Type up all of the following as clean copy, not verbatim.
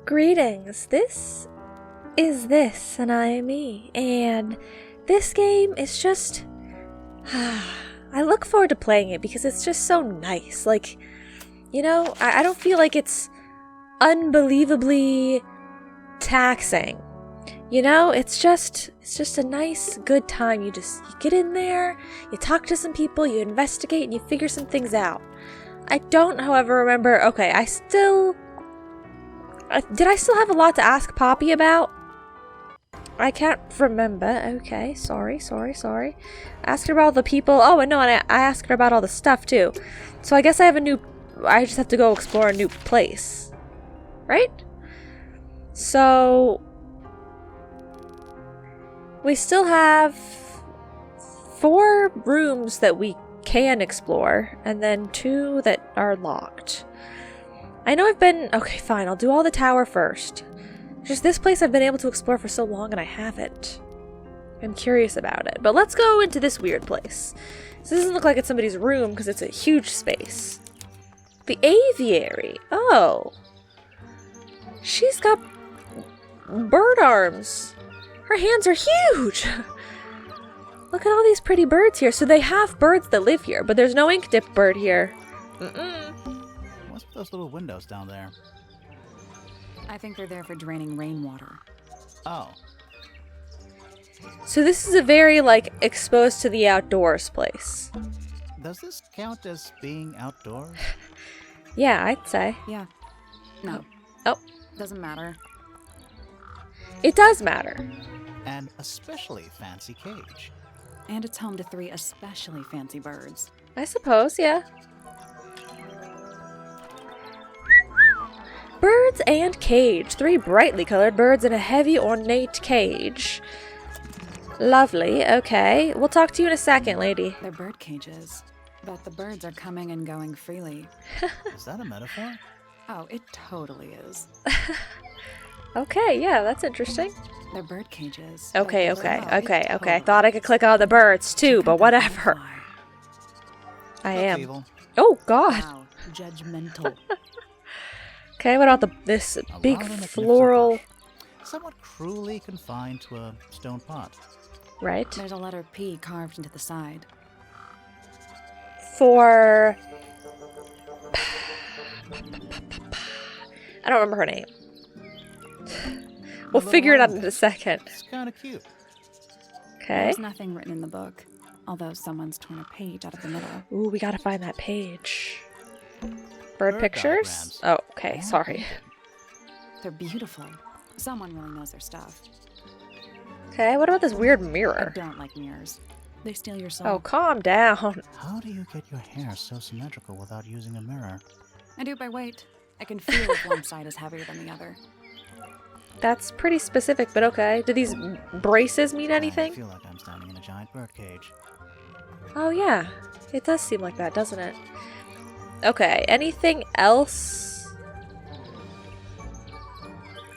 Greetings, this is This, and I am me, and this game is just... I look forward to playing it because it's just so nice. Like, you know, I don't feel like it's unbelievably taxing. You know, it's just a nice, good time. You get in there, you talk to some people, you investigate, and you figure some things out. I don't, however, remember... Okay, did I still have a lot to ask Poppy about? I can't remember. Okay, sorry. I asked her about all the people. Oh, and no, and I asked her about all the stuff, too. So I guess I just have to go explore a new place. Right? So... we still have 4 rooms that we can explore, and then 2 that are locked. I know okay, fine, I'll do all the tower first. Just this place I've been able to explore for so long and I haven't. I'm curious about it. But let's go into this weird place. This doesn't look like it's somebody's room because it's a huge space. The aviary. Oh. She's got bird arms. Her hands are huge. Look at all these pretty birds here. So they have birds that live here, but there's no ink dip bird here. What's with those little windows down there? I think they're there for draining rainwater. Oh. So this is a very, like, exposed to the outdoors place. Does this count as being outdoors? Yeah, I'd say. Yeah. No. Oh. Doesn't matter. It does matter. An especially fancy cage. And it's home to 3 especially fancy birds. I suppose, yeah. Birds and cage. 3 brightly colored birds in a heavy ornate cage. Lovely. Okay. We'll talk to you in a second, lady. They're bird cages, but the birds are coming and going freely. Is that a metaphor? Oh, it totally is. Okay, yeah, that's interesting. They're bird cages. Okay. I thought I could click on the birds too, but whatever. I am. Evil. Oh, God. Wow, judgmental. Okay, what about this A big loud and magnificent floral... bush, somewhat cruelly confined to a stone pot. Right? There's a letter P carved into the side. For... I don't remember her name. We'll figure it out in a second. It's kind of cute. Okay. There's nothing written in the book, although someone's torn a page out of the middle. Ooh, we gotta find that page. Bird pictures? diagrams. Oh, okay, sorry. They're beautiful. Someone really knows their stuff. Okay, what about this weird I mirror? don't like mirrors. They steal your soul. Oh, calm down. How do you get your hair so symmetrical without using a mirror? I do it by weight. I can feel if one side is heavier than the other. That's pretty specific, but okay. Do these braces mean I anything? feel like I'm standing in a giant bird cage. Oh, yeah. It does seem like that, doesn't it? Okay, anything else?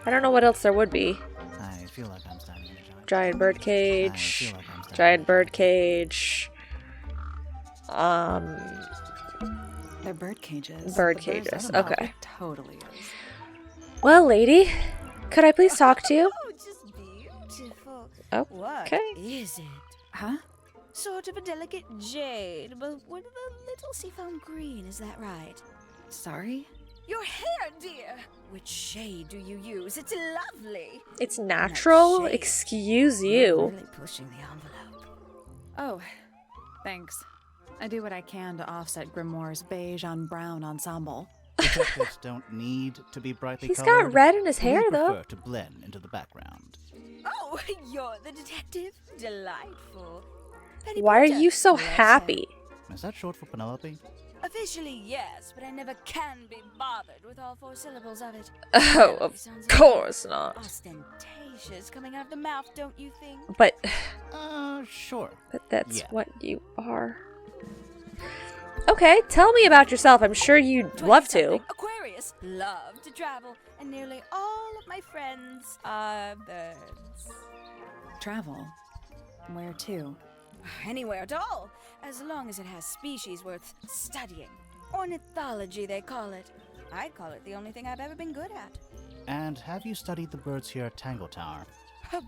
I don't know what else there would be. I feel like I'm standing in a Giant bird I cage. feel like I'm standing Giant bird cage. They're bird cages. Bird The birds cages, don't know. okay. It totally is. Well, lady, could I please talk to you? Oh, just beautiful. Oh, What okay. is it? Huh? Sort of a delicate jade, but with a little seafoam green, is that right? Sorry? Your hair, dear! Which shade do you use? It's lovely! It's natural? shade. Excuse You're you. really pushing the envelope. Oh, thanks. I do what I can to offset Grimoire's beige on brown ensemble. Detectives don't need to be brightly He's colored. got red in his We hair, prefer though. to blend into the background. Oh, you're the detective? Delightful. Penny Why are Potter, you so let's say. happy? Is that short for Penelope? Officially, yes, but I never can be bothered with all 4 syllables of it. Oh, of Sounds course not. ostentatious coming out of the mouth, don't you think? But Sure. that's Yeah. what you are. Okay, tell me about yourself. I'm sure you'd love to. 20-something, Aquarius, love to travel, and nearly all of my friends are birds. Travel? Where to? Anywhere at all, as long as it has species worth studying. Ornithology, they call it. I call it the only thing I've ever been good at. And have you studied the birds here at Tangle Tower?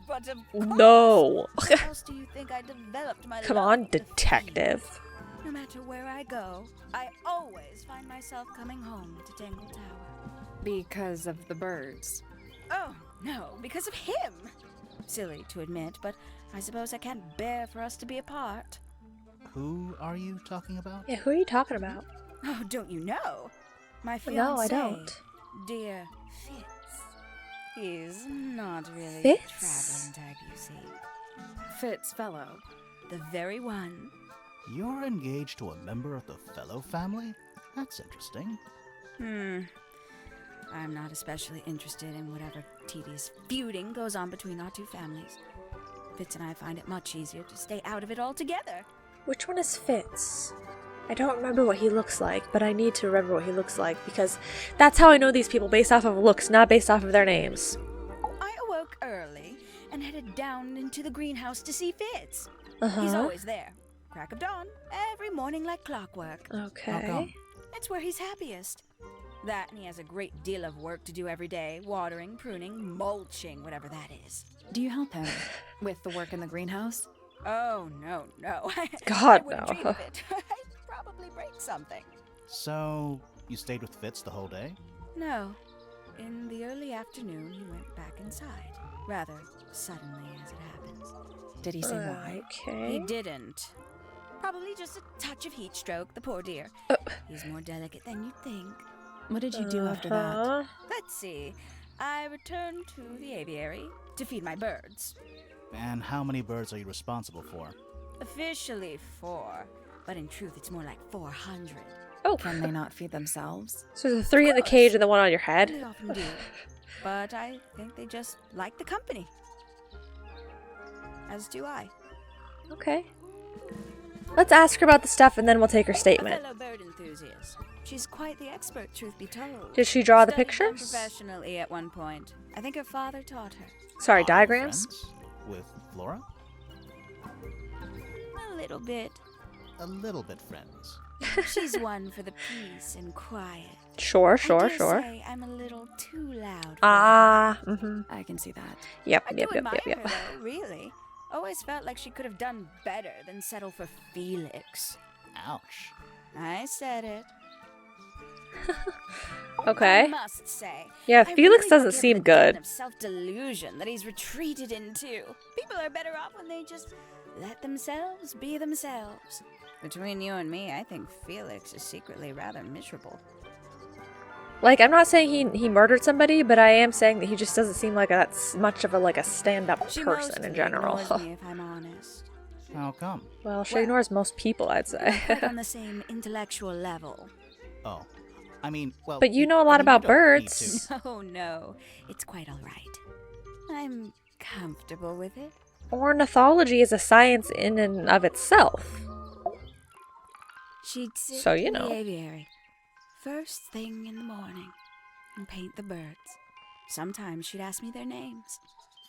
But of course. No. How else do you think I developed my Come love on, of the detective. fields? No matter where I go, I always find myself coming home to Tangle Tower. Because of the birds. Oh, no, because of him. Silly to admit, but I suppose I can't bear for us to be apart. Who are you talking about? Yeah, who are you talking about? Oh, don't you know? My fiancé, No, I don't. dear Fitz. He's not really Fitz? a traveling type, you see. Fitz fellow. The very one. You're engaged to a member of the Fellow family? That's interesting. I'm not especially interested in whatever tedious feuding goes on between our two families. Fitz and I find it much easier to stay out of it altogether. Which one is Fitz? I don't remember what he looks like, but I need to remember what he looks like because that's how I know these people, based off of looks, not based off of their names. I awoke early and headed down into the greenhouse to see Fitz. Uh-huh. He's always there. Crack of dawn, every morning like clockwork. How Okay. come? It's where he's happiest. That and he has a great deal of work to do every day. Watering, pruning, mulching, whatever that is. Do you help him with the work in the greenhouse? Oh, no. God, I wouldn't no. dream of it. I'd probably break something. So, you stayed with Fitz the whole day? No. In the early afternoon, he went back inside. Rather suddenly, as it happens. Did he say why? He Okay. didn't. Probably just a touch of heat stroke, the poor dear. He's more delicate than you'd think. What did you do after that? Uh-huh. Let's see. I returned to the aviary to feed my birds. And how many birds are you responsible for? Officially 4, but in truth it's more like 400. Oh, Can they not feed themselves? so there's the 3 in the cage and the one on your head? They often do. But I think they just like the company. As do I. Okay. Let's ask her about the stuff and then we'll take her A statement. fellow bird enthusiast. She's quite the expert, truth be told. Did she draw the Studied them pictures? professionally at one point. I think her father taught her. Sorry, Are you diagrams? friends with Flora? A little bit. A little bit friends. She's one for the peace and quiet. Sure, I sure, dare sure. say I'm a little too loud. For Ah, mm-hmm. I can see that. Yep, her. I yep, do yep, admire yep, yep. her, though, really. Always felt like she could have done better than settle for Felix. Ouch. I said it. I Okay. must say. Yeah, I Felix really doesn't forgive seem the den good. of self-delusion that he's retreated into. People are better off when they just let themselves be themselves. Between you and me, I think Felix is secretly rather miserable. Like, I'm not saying he murdered somebody, but I am saying that he just doesn't seem like that's much of a stand-up She person mostly in general. ignores me, if I'm honest. How come? Well, she Well, ignores most people, I'd We're say. not quite on the same intellectual level. Oh. I mean, well... But you know a lot I mean, about you don't need birds. to. Oh no, it's quite all right. I'm comfortable with it. Ornithology is a science in and of itself. She'd sit So, you in know. the aviary first thing in the morning and paint the birds. Sometimes she'd ask me their names.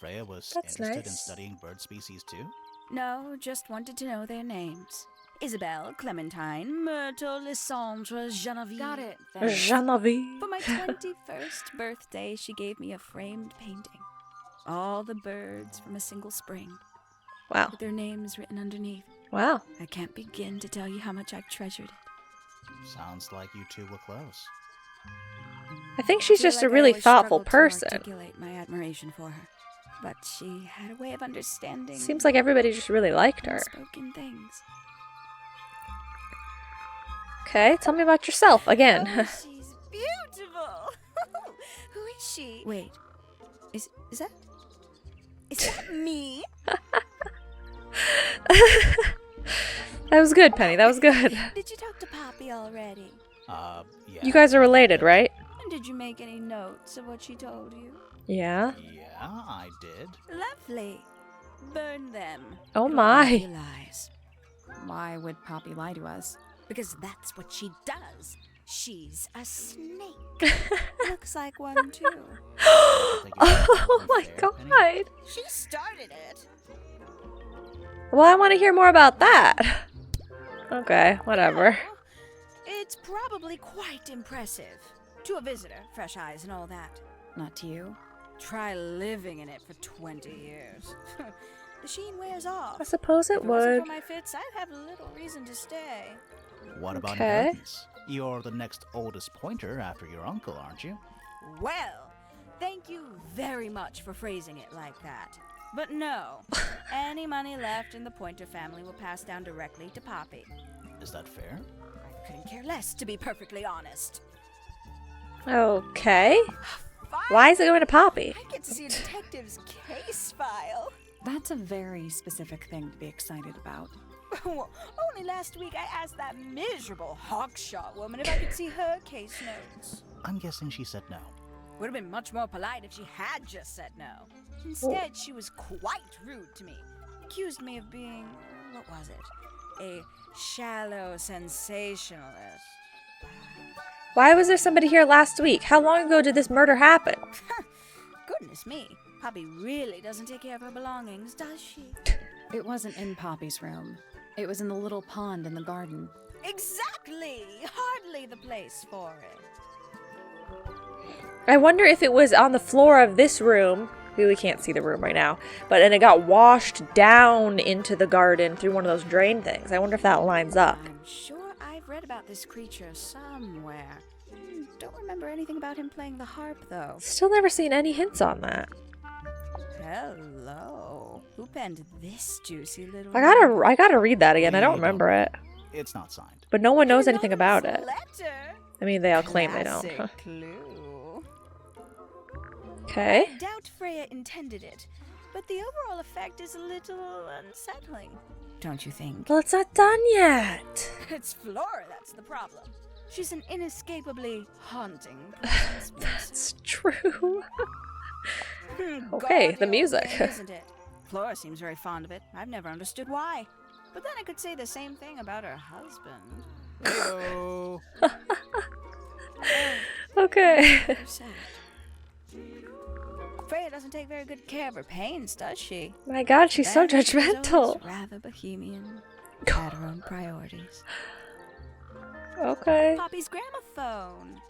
Freya was That's interested in nice. studying bird species too? No, just wanted to know their names. Isabelle, Clementine, Myrtle, Lysandre, Genevieve. Got it. Thanks. Genevieve. For my 21st birthday, she gave me a framed painting. All the birds from a single spring, Wow. with their names written underneath. Wow. I can't begin to tell you how much I've treasured it. Sounds like you two were close. I think she's Feel just like a I really always thoughtful struggled to person. articulate my admiration for her, but she had a way of understanding. Seems like everybody just really liked her. unspoken things. Okay, tell me about yourself again. Oh, she's beautiful. Who is she? Wait, is that me? That was good, Penny. That was good. Did you talk to Poppy already? Yeah. You guys are related, right? And did you make any notes of what she told you? Yeah. Yeah, I did. Lovely. Burn them. Oh It'll my. hide your lies. Why would Poppy lie to us? Because that's what she does. She's a snake. Looks like one too. Think it's Oh my unfair, Penny? god. She started it. Well, I want to hear more about that. Okay, whatever. Well, it's probably quite impressive. To a visitor, fresh eyes and all that. not to you. Try living in it for 20 years. The sheen wears off. I suppose it If it wasn't would. for my fits, I'd have little reason to stay. What about Okay. inheritance? You're the next oldest pointer after your uncle, aren't you? Well, thank you very much for phrasing it like that. But no, any money left in the Pointer family will pass down directly to Poppy. Is that fair? I couldn't care less, to be perfectly honest. Okay. Fine. Why is it going to Poppy? I get to see a detective's case file. That's a very specific thing to be excited about. Well, only last week I asked that miserable hawkshot woman if I could see her case notes. I'm guessing she said no. Would have been much more polite if she had just said no. Instead, she was quite rude to me. Accused me of being, what was it? A shallow sensationalist. Why was there somebody here last week? How long ago did this murder happen? Goodness me, Poppy really doesn't take care of her belongings, does she? It wasn't in Poppy's room. It was in the little pond in the garden. Exactly! Hardly the place for it. I wonder if it was on the floor of this room. We really can't see the room right now. And it got washed down into the garden through one of those drain things. I wonder if that lines up. I'm sure I've read about this creature somewhere. Don't remember anything about him playing the harp, though. Still never seen any hints on that. Hello. Who penned this juicy little... I gotta read that again. I don't remember it. It's not signed. But no one knows anything about it. Letter. I mean, they all claim they don't. Classic clue. Okay. I doubt Freya intended it, but the overall effect is a little unsettling. Don't you think? Well, it's not done yet. It's Flora that's the problem. She's an inescapably haunting presence. That's true. Okay, the music. Isn't it? Flora seems very fond of it. I've never understood why. But then I could say the same thing about her husband. Heyo. Okay. So sad. Freya doesn't take very good care of her pains, does she? My God, she's so Then she's judgmental. always rather bohemian. Had her own priorities. Okay. Poppy's gramophone.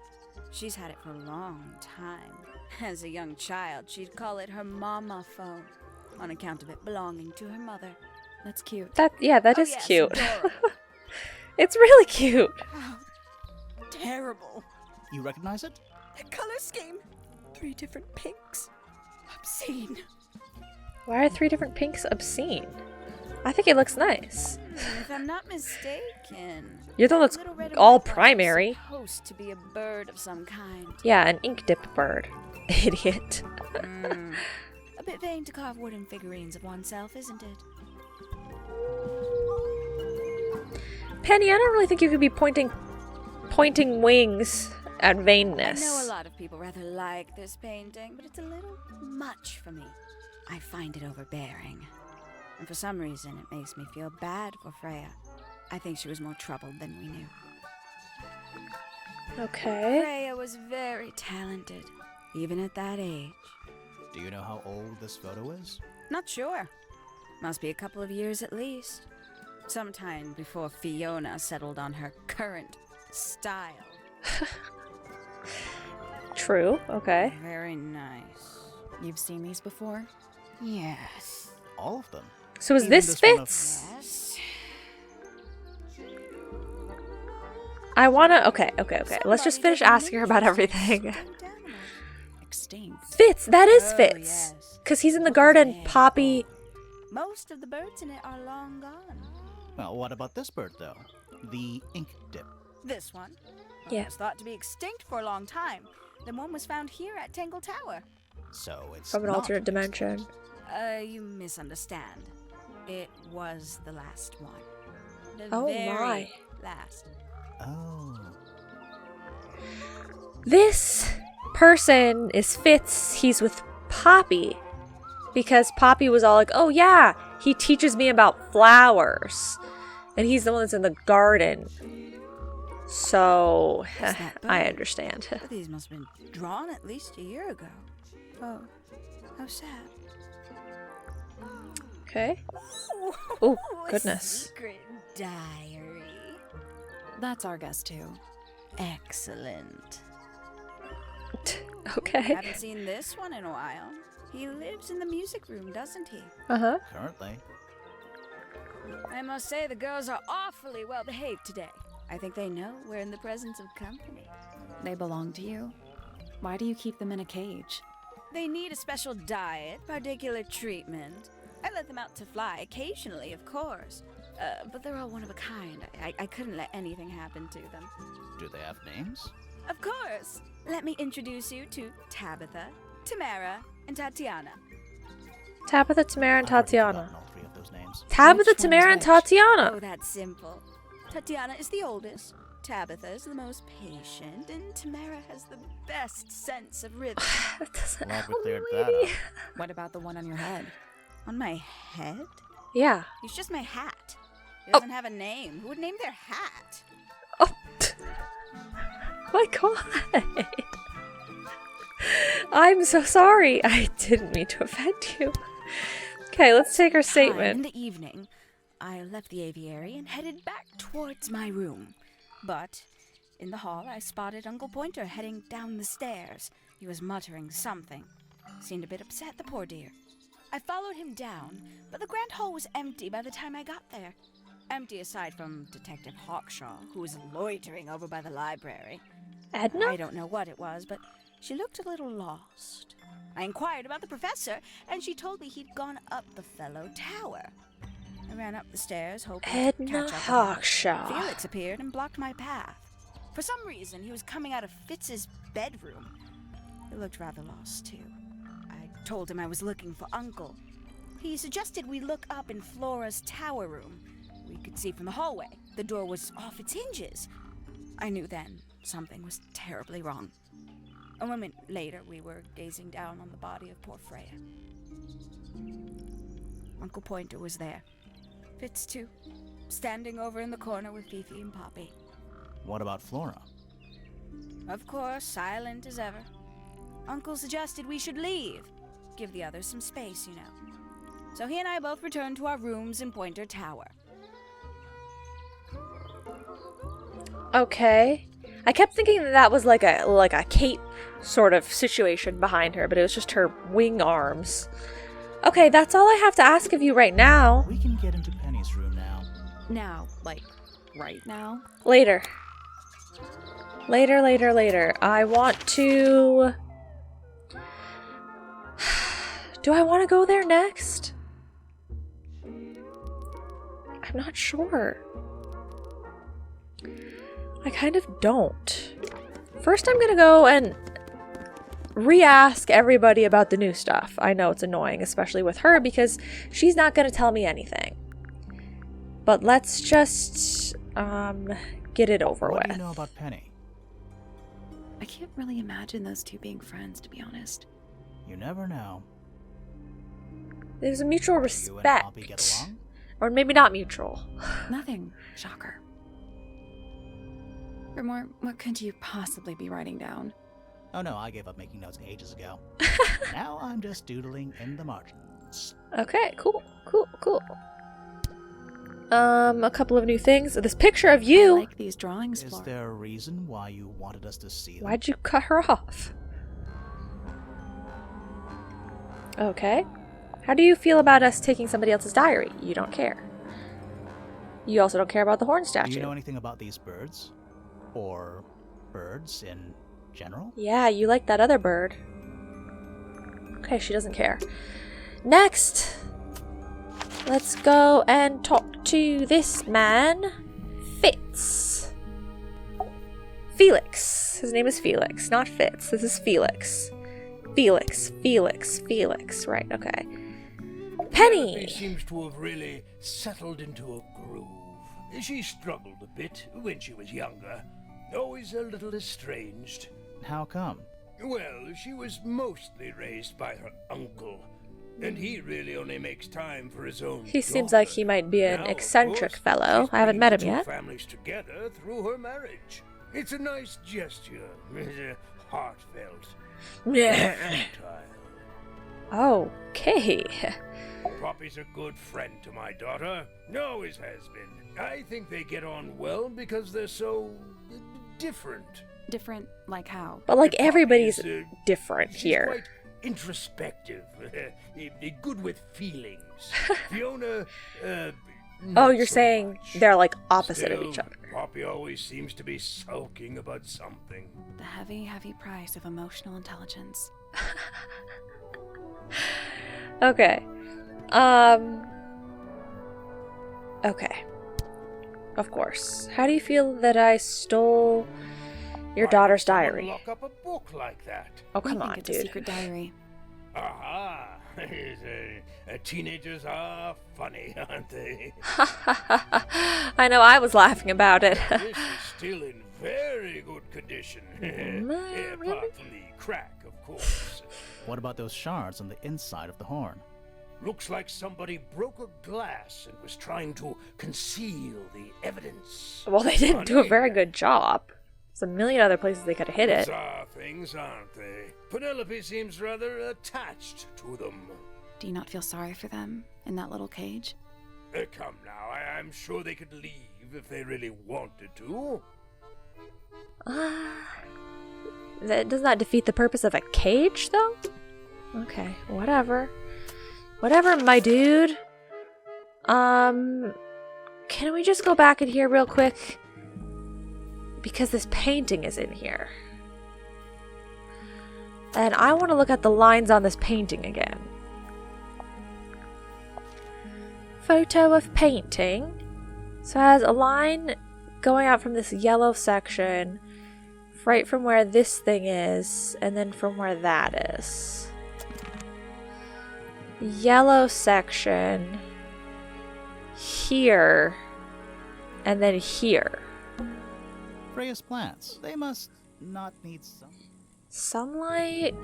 She's had it for a long time. As a young child, she'd call it her mama phone, on account of it belonging to her mother. That's cute. That is yes, cute. adorable. It's really cute. Oh, terrible. You recognize it? The color scheme. 3 different pinks. Obscene. Why are 3 different pinks obscene? I think it looks nice. If I'm not mistaken, You're the one that's little red and all white dot is primary. supposed to be a bird of some kind. Yeah, an ink dip bird. Idiot. A bit vain to carve wooden figurines of oneself, isn't it? Penny, I don't really think you could be pointing wings at I vainness. know a lot of people rather like this painting, but it's a little much for me. I find it overbearing. And for some reason, it makes me feel bad for Freya. I think she was more troubled than we knew. Okay. Freya was very talented, even at that age. Do you know how old this photo is? Not sure. Must be a couple of years at least. Sometime before Fiona settled on her current style. True. Okay. Very nice. You've seen these before? Yes. All of them. So is Even this this one of- Fitz? Yes. I wanna. Okay. Let's just finish asking her about everything. Extinct. Fitz. That is Oh, Fitz. yes. Cause he's in the garden. Poppy. Most of the birds in it are long gone. Well, what about this bird, though? The ink dip. This one? Yeah. It was thought to be extinct for a long time. Then one was found here at Tangle Tower. So it's From an not alternate dimension. extinct. You misunderstand. It was the last one. The Oh very my. last. Oh. This person is Fitz. He's with Poppy. Because Poppy was all like, oh yeah, he teaches me about flowers. And he's the one that's in the garden. So, What's that I bird? understand. But these must have been drawn at least a year ago. Oh, how sad. Okay. Ooh, Oh, a goodness. secret diary. That's our guess too. Excellent. Okay. Haven't seen this one in a while. He lives in the music room, doesn't he? Uh-huh. Currently. I must say the girls are awfully well behaved today. I think they know we're in the presence of company. They belong to you? Why do you keep them in a cage? They need a special diet, particular treatment. I let them out to fly occasionally, of course. But they're all one of a kind. I couldn't let anything happen to them. Do they have names? Of course. Let me introduce you to Tabitha, Tamara, and Tatiana. Tabitha, Tamara, and I've already Tatiana. forgotten all 3 of those names. Tabitha, Which Tamara, and one's which? Tatiana. Oh, that's simple. Tatiana is the oldest. Tabitha is the most patient, and Tamara has the best sense of rhythm. That doesn't Glad we help me, cleared that lady. up. What about the one on your head? On my head? Yeah. It's just my hat. It Oh. doesn't have a name. Who would name their hat? Oh. My God. I'm so sorry. I didn't mean to offend you. Okay, let's take her Time in statement. the evening, I left the aviary and headed back towards my room. But in the hall, I spotted Uncle Pointer heading down the stairs. He was muttering something. Seemed a bit upset, the poor dear. I followed him down, but the grand hall was empty by the time I got there. Empty aside from Detective Hawkshaw, who was loitering over by the library. Edna? I don't know what it was, but she looked a little lost. I inquired about the professor, and she told me he'd gone up the fellow tower. I ran up the stairs, hoping to Edna catch up with her. Hawkshaw. Felix appeared and blocked my path. For some reason, he was coming out of Fitz's bedroom. He looked rather lost, too. I told him I was looking for Uncle. He suggested we look up in Flora's tower room. We could see from the hallway. The door was off its hinges. I knew then something was terribly wrong. A moment later, we were gazing down on the body of poor Freya. Uncle Pointer was there. Fitz, too, standing over in the corner with Fifi and Poppy. What about Flora? Of course, silent as ever. Uncle suggested we should leave. Give the others some space, you know. So he and I both returned to our rooms in Pointer Tower. Okay. I kept thinking that was like a cape sort of situation behind her, but it was just her wing arms. Okay, that's all I have to ask of you right now. We can get into Penny's room now. Now, like, right now? Later. Later. I want to... Do I want to go there next? I'm not sure. I kind of don't. First, I'm gonna go and re-ask everybody about the new stuff. I know it's annoying, especially with her, because she's not gonna tell me anything. But let's just, get it over What with. do you know about Penny? I can't really imagine those two being friends, to be honest. You never know. There's a mutual You and Poppy respect. get along? Or maybe not mutual. Nothing. Shocker. Grimoire, what could you possibly be writing down? Oh no, I gave up making notes ages ago. Now I'm just doodling in the margins. Okay, cool. A couple of new things. This picture of I you. like these drawings, Is Flora. there a reason why you wanted us to see them? Why'd you cut her off? Okay. How do you feel about us taking somebody else's diary? You don't care. You also don't care about the horn Do statue. you know anything about these birds? Or birds in general? Yeah, you like that other bird. Okay, she doesn't care. Next! Let's go and talk to this man. Fitz. Felix. His name is Felix, not Fitz. This is Felix. Felix. Right, okay. Penelope Penny! seems to have really settled into a groove. She struggled a bit when she was younger, always a little estranged. How come? Well, she was mostly raised by her uncle, and he really only makes time for his own He seems like daughter. he might be an Now, of eccentric course, fellow. she's I haven't bringing met the him two yet. families together through her marriage. It's a nice gesture, heartfelt. Okay. Poppy's a good friend to my daughter. Always has been. I think they get on well because they're so different. Different, like how? But like Poppy everybody's is, different she's here. quite introspective, good with feelings. Fiona, Oh, not you're so saying much. they're like opposite of Still, each other. Poppy always seems to be sulking about something. The heavy, heavy price of emotional intelligence. Okay. Okay. Of course. How do you feel that I stole your Why daughter's would someone diary? Lock up a book like that. Oh, We come think on, it's a dude. secret diary. Aha! Teenagers are funny, aren't they? I know, I was laughing about it. This is still in very good condition. Really? Apart from the crack, of course. What about those shards on the inside of the horn? Looks like somebody broke a glass and was trying to conceal the evidence. Well, they didn't do a Funny. very good job. There's a million other places they could have hit it. Bizarre things, aren't they? Penelope seems rather attached to them. Do you not feel sorry for them in that little cage? Come now, I'm sure they could leave if they really wanted to. That does not defeat the purpose of a cage, though? Okay, whatever. Whatever, my dude. Can we just go back in here real quick? Because this painting is in here. And I want to look at the lines on this painting again. Photo of painting. So it has a line going out from this yellow section, right from where this thing is, and then from where that is. Yellow section here, and then here. Freya's plants. They must not need some. Sunlight,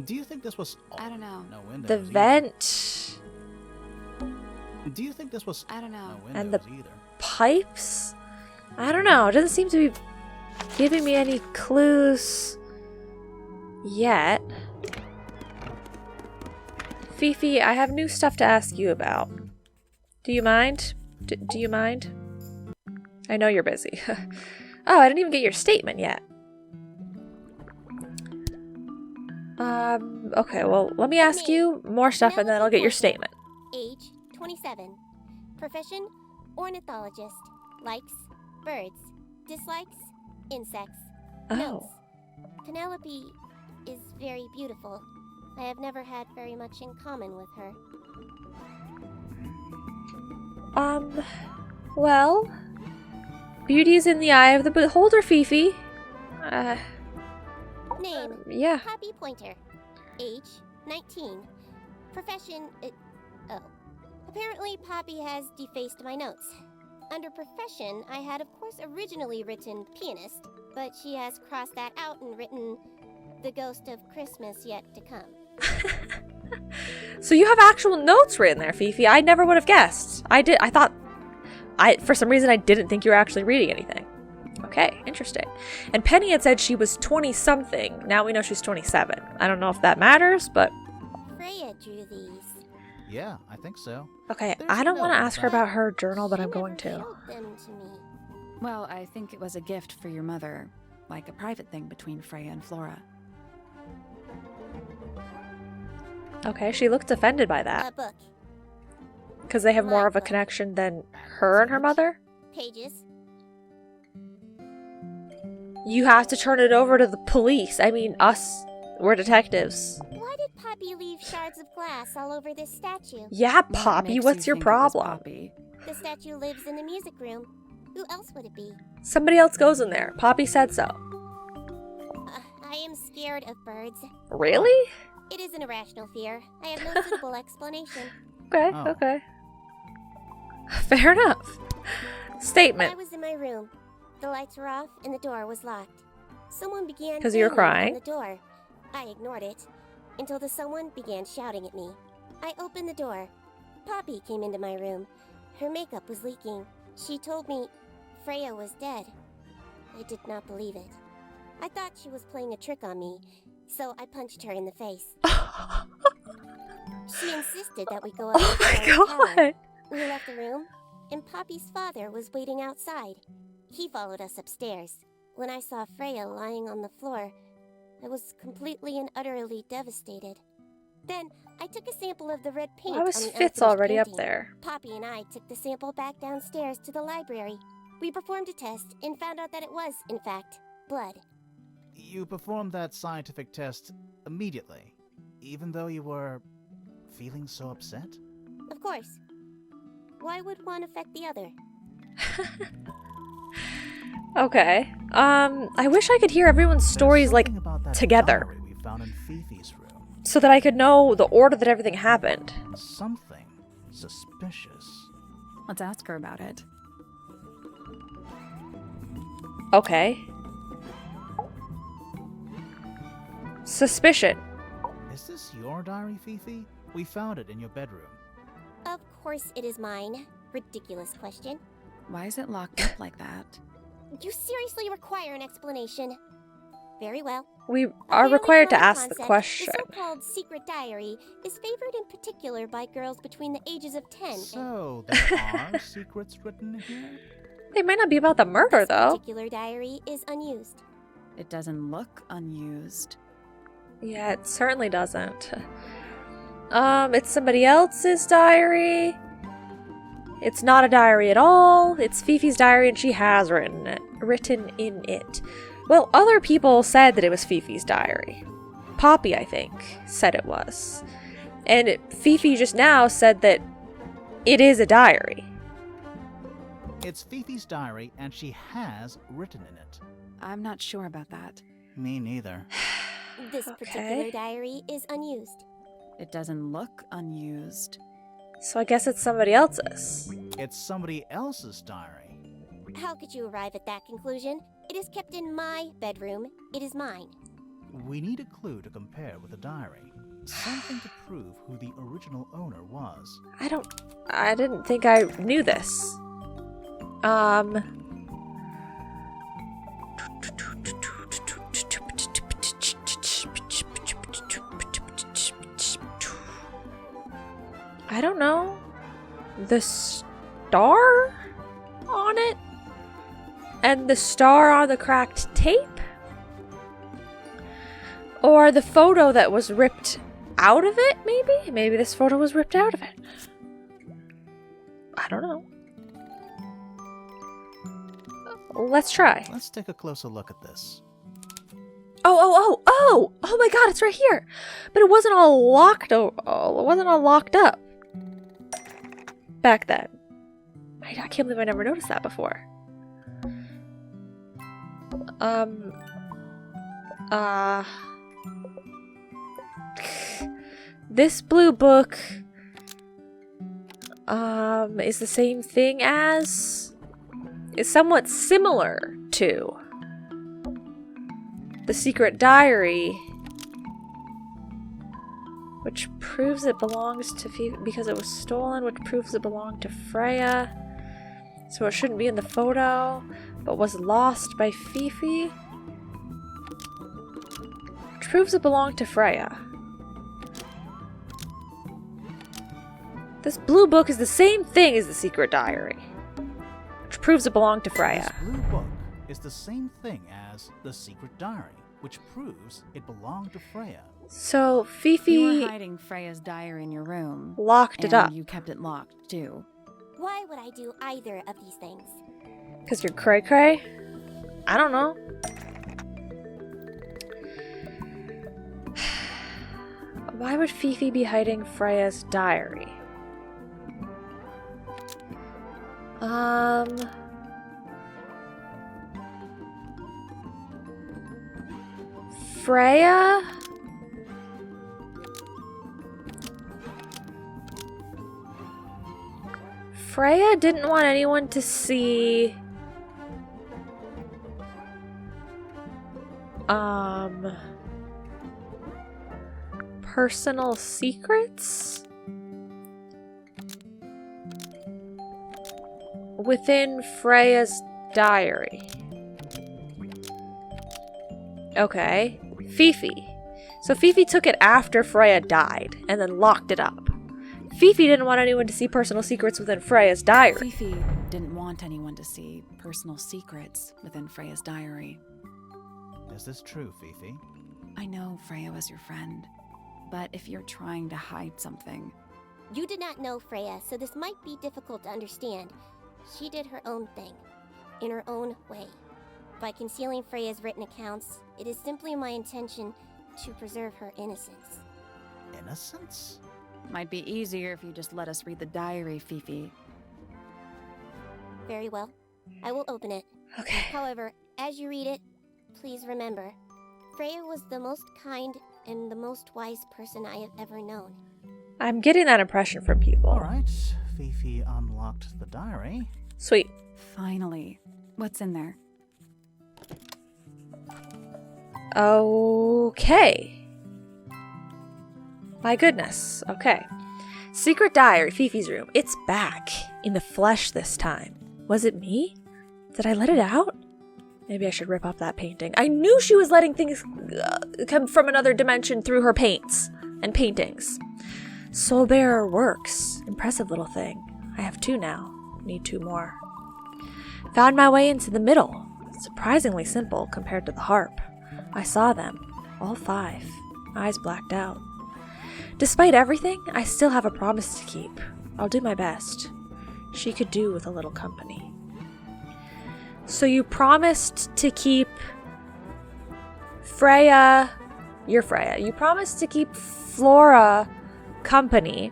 Do you think this was? I don't know. No windows. the either. vent, Do you think this was? I don't know. No And windows the- either. pipes. I don't know. It doesn't seem to be giving me any clues yet. Fifi, I have new stuff to ask you about. Do you mind? Do you mind? I know you're busy. Oh, I didn't even get your statement yet. Okay, well, let me ask you more stuff and then I'll get your statement. Age 27. Profession ornithologist. Likes birds. Dislikes insects. Oh. Notes. Penelope is very beautiful. I have never had very much in common with her. Well, beauty is in the eye of the beholder, Fifi. Name Yeah. Poppy Pointer. Age 19. Profession oh. Apparently Poppy has defaced my notes. Under profession, I had of course originally written pianist, but she has crossed that out and written the ghost of Christmas yet to come. So you have actual notes written there, Fifi. I never would have guessed. For some reason, I didn't think you were actually reading anything. Okay, interesting. And Penny had said she was 20-something. Now we know she's 27. I don't know if that matters, but... Freya drew these. Yeah, I think so. Okay, There's I don't want to no ask her about her journal, but She I'm going never to. showed them to me. Well, I think it was a gift for your mother, like a private thing between Freya and Flora. Okay, she looked offended by A that. book. Because they have more of a Black book. connection than her and her mother. Pages. You have to turn it over to the police. I mean, us. We're detectives. Why did Poppy leave shards of glass all over this statue? Yeah, What Poppy, makes what's you your think it was problem? Poppy? The statue lives in the music room. Who else would it be? Somebody else goes in there. Poppy said so. I am scared of birds. Really? It is an irrational fear. I have no suitable explanation. Okay, Oh. okay. Fair enough. I Statement. was in my room. The lights were off and the door was locked. Someone began 'Cause you were banging crying? on the door. I ignored it until the someone began shouting at me. I opened the door. Poppy came into my room. Her makeup was leaking. She told me Freya was dead. I did not believe it. I thought she was playing a trick on me, so I punched her in the face. She insisted that we go up Oh to my the tower. god. We left the room, and Poppy's father was waiting outside. He followed us upstairs. When I saw Freya lying on the floor, I was completely and utterly devastated. Then, I took a sample of the red paint Why was on the Fitz unfinished already up painting. there? Poppy and I took the sample back downstairs to the library. We performed a test and found out that it was, in fact, blood. You performed that scientific test immediately, even though you were feeling so upset? Of course. Why would one affect the other? Okay. I wish I could hear everyone's stories, There's like, something about that together. diary we found in Fifi's room. so that I could know the order that everything happened. Something suspicious. Let's ask her about it. Okay. Suspicion. Is this your diary, Fifi? We found it in your bedroom. Of course it is mine. Ridiculous question. Why is it locked up like that? You seriously require an explanation. Very well. We A are fairly required to common ask the concept, question. The so-called secret diary is favored in particular by girls between the ages of 10 and... So, there are secrets written here? They might not be about the murder, This though. particular diary is unused. It doesn't look unused. Yeah, it certainly doesn't. It's somebody else's diary. It's not a diary at all. It's Fifi's diary and she has written in it. Well, other people said that it was Fifi's diary. Poppy, I think, said it was. And Fifi just now said that it is a diary. It's Fifi's diary, and she has written in it. I'm not sure about that. Me neither. This particular diary is unused. It doesn't look unused. So I guess it's somebody else's. It's somebody else's diary. How could you arrive at that conclusion? It is kept in my bedroom. It is mine. We need a clue to compare with the diary. Something to prove who the original owner was. I didn't think I knew this. I don't know. The star on it? And the star on the cracked tape? Or the photo that was ripped out of it, maybe? Maybe this photo was ripped out of it. I don't know. Let's try. Let's take a closer look at this. Oh my god, it's right here. But it wasn't all locked. It wasn't all locked up back then. I can't believe I never noticed that before. This blue book is the same thing as, is somewhat similar to the secret diary, which proves it belongs to Fifi because it was stolen, which proves it belonged to Freya, so it shouldn't be in the photo, but was lost by Fifi, which proves it belonged to Freya. This blue book is the same thing as the secret diary, which proves it belonged to Freya. This blue book is the same thing as the secret diary, which proves it belonged to Freya. So You Fifi were hiding Freya's diary in your room. locked it and up. you kept it locked, too. Why would I do either of these things? Because you're cray cray? I don't know. Why would Fifi be hiding Freya's diary? Freya? Freya didn't want anyone to see personal secrets within Freya's diary. Okay. Fifi. So Fifi took it after Freya died and then locked it up. Fifi didn't want anyone to see personal secrets within Freya's diary. Fifi didn't want anyone to see personal secrets within Freya's diary. Is this true, Fifi? I know Freya was your friend, but if you're trying to hide something, You did not know Freya, so this might be difficult to understand. She did her own thing, in her own way. By concealing Freya's written accounts, it is simply my intention to preserve her innocence. Innocence? might be easier if you just let us read the diary, Fifi. Very well. I will open it. Okay. However, as you read it, please remember, Freya was the most kind and the most wise person I have ever known. I'm getting that impression from people. Alright, Fifi unlocked the diary. Sweet. Finally. What's in there? Okay. My goodness. Okay. Secret diary, Fifi's room. It's back. In the flesh this time. Was it me? Did I let it out? Maybe I should rip up that painting. I knew she was letting things come from another dimension through her paints and paintings. Soulbearer works. Impressive little thing. I have 2 now. Need 2 more. Found my way into the middle. Surprisingly simple compared to the harp. I saw them. All 5. Eyes blacked out. Despite everything, I still have a promise to keep. I'll do my best. She could do with a little company. So you promised to keep Freya... You're Freya. You promised to keep Flora company.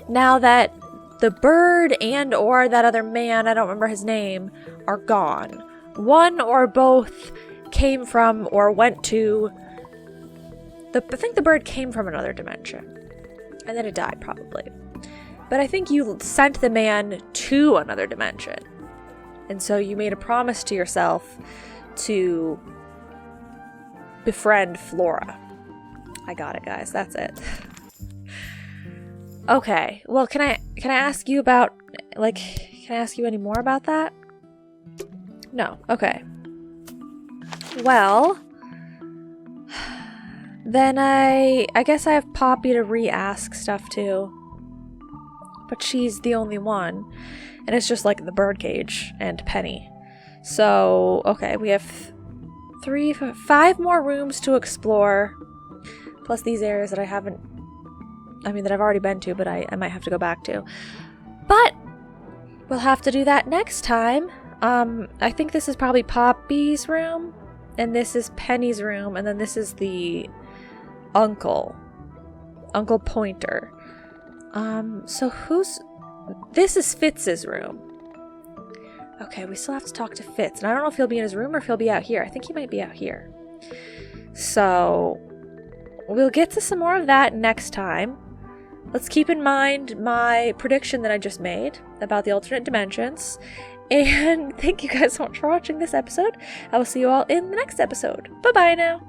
Now that the bird and or that other man, I don't remember his name, are gone. One or both came from or went to... I think the bird came from another dimension. And then it died, probably. But I think you sent the man to another dimension. And so you made a promise to yourself to befriend Flora. I got it, guys. That's it. Okay. Well, can I ask you about, like, can I ask you any more about that? No. Okay. Well, then I guess I have Poppy to re-ask stuff to. But she's the only one. And it's just like the birdcage and Penny. So, okay, we have 5 more rooms to explore. Plus these areas that I haven't... that I've already been to, but I might have to go back to. But we'll have to do that next time. I think this is probably Poppy's room. And this is Penny's room. And then this is the Uncle Pointer. So who's... This is Fitz's room. Okay, we still have to talk to Fitz. And I don't know if he'll be in his room or if he'll be out here. I think he might be out here. So, we'll get to some more of that next time. Let's keep in mind my prediction that I just made about the alternate dimensions. And thank you guys so much for watching this episode. I will see you all in the next episode. Bye-bye now.